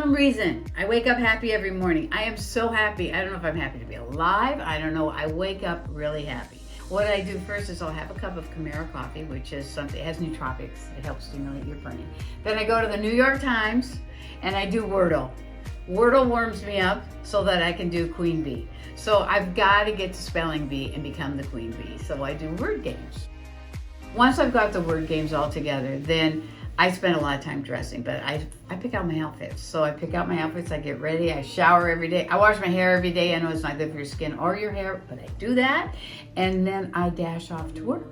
some reason, I wake up happy every morning. I am so happy. I don't know if I'm happy to be alive. I don't know. I wake up really happy. What I do first is I'll have a cup of Camaro coffee, which is something, it has nootropics. It helps stimulate your brain. Then I go to the New York Times and I do Wordle. Wordle warms me up so that I can do Queen Bee. So I've got to get to spelling bee and become the Queen Bee. So I do word games. Once I've got the word games all together, then I spend a lot of time dressing, but I pick out my outfits. So I pick out my outfits, I get ready, I shower every day. I wash my hair every day. I know it's not good for your skin or your hair, but I do that. And then I dash off to work.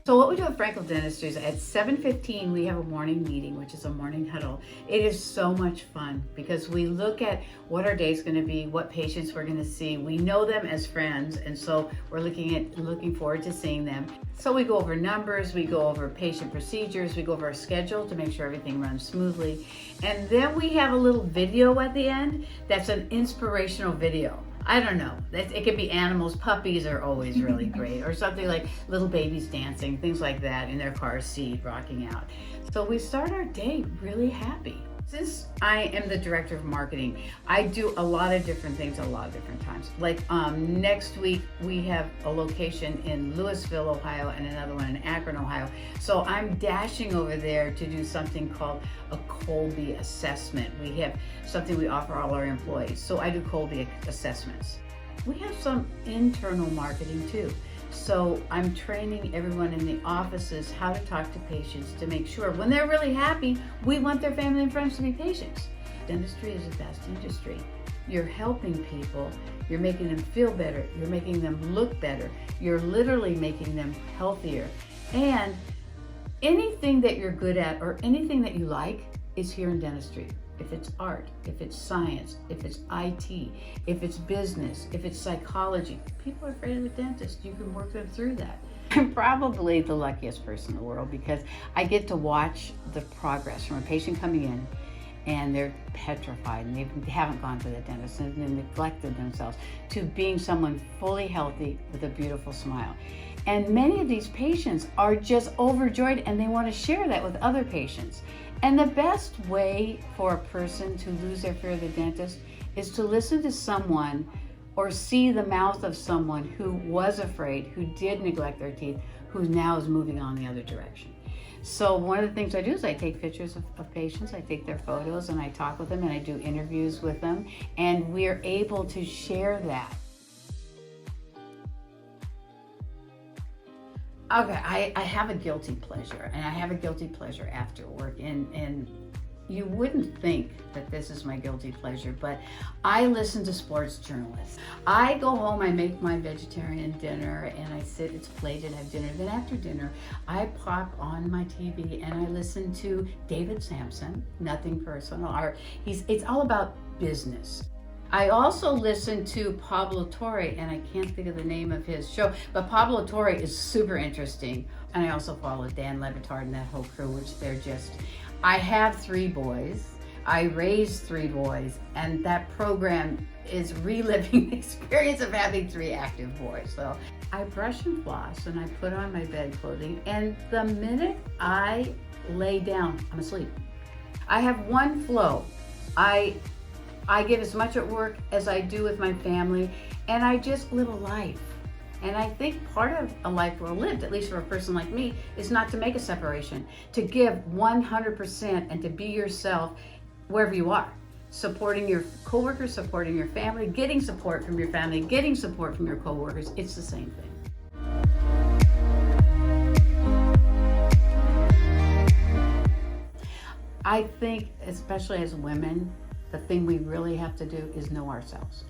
So what we do at Frankel Dentistry is at 7:15 we have a morning meeting, which is a morning huddle. It is so much fun because we look at what our day is going to be, what patients we're going to see. We know them as friends, and so we're looking forward to seeing them. So we go over numbers, we go over patient procedures, we go over our schedule to make sure everything runs smoothly. And then we have a little video at the end that's an inspirational video. I don't know. It could be animals. Puppies are always really great. Or something like little babies dancing, things like that in their car seat, rocking out. So we start our day really happy. Since I am the director of marketing, I do a lot of different things a lot of different times. Like next week, we have a location in Louisville, Ohio, and another one in Akron, Ohio. So I'm dashing over there to do something called a Colby assessment. We have something we offer all our employees. So I do Colby assessments. We have some internal marketing too. So I'm training everyone in the offices how to talk to patients to make sure when they're really happy, we want their family and friends to be patients. Dentistry is the best industry. You're helping people, you're making them feel better, you're making them look better, you're literally making them healthier. And anything that you're good at or anything that you like is here in dentistry. If it's art, if it's science, if it's IT, if it's business, if it's psychology, people are afraid of the dentist. You can work them through that. I'm probably the luckiest person in the world because I get to watch the progress from a patient coming in and they're petrified and they haven't gone to the dentist and they've neglected themselves to being someone fully healthy with a beautiful smile. And many of these patients are just overjoyed and they want to share that with other patients. And the best way for a person to lose their fear of the dentist is to listen to someone or see the mouth of someone who was afraid, who did neglect their teeth, who now is moving on the other direction. So one of the things I do is I take pictures of patients, I take their photos and I talk with them and I do interviews with them, and we're able to share that. Okay, I have a guilty pleasure, and I have a guilty pleasure after work, and you wouldn't think that this is my guilty pleasure, but I listen to sports journalists. I go home, I make my vegetarian dinner, and I sit, it's plated, I have dinner. Then after dinner, I pop on my TV and I listen to David Sampson, nothing personal, it's all about business. I also listen to Pablo Torre, and I can't think of the name of his show, but Pablo Torre is super interesting. And I also follow Dan Levitard and that whole crew, which I have 3 boys. I raised 3 boys, and that program is reliving the experience of having 3 active boys. So I brush and floss, and I put on my bed clothing, and the minute I lay down, I'm asleep. I have one flow. I give as much at work as I do with my family, and I just live a life. And I think part of a life well lived, at least for a person like me, is not to make a separation, to give 100% and to be yourself wherever you are. Supporting your coworkers, supporting your family, getting support from your family, getting support from your coworkers, it's the same thing. I think, especially as women, the thing we really have to do is know ourselves.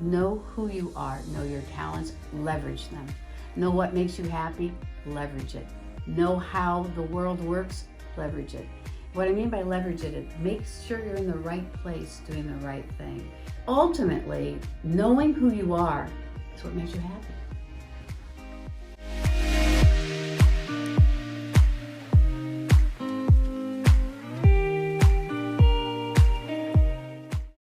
Know who you are, know your talents, leverage them. Know what makes you happy, leverage it. Know how the world works, leverage it. What I mean by leverage it, make sure you're in the right place doing the right thing. Ultimately, knowing who you are is what makes you happy.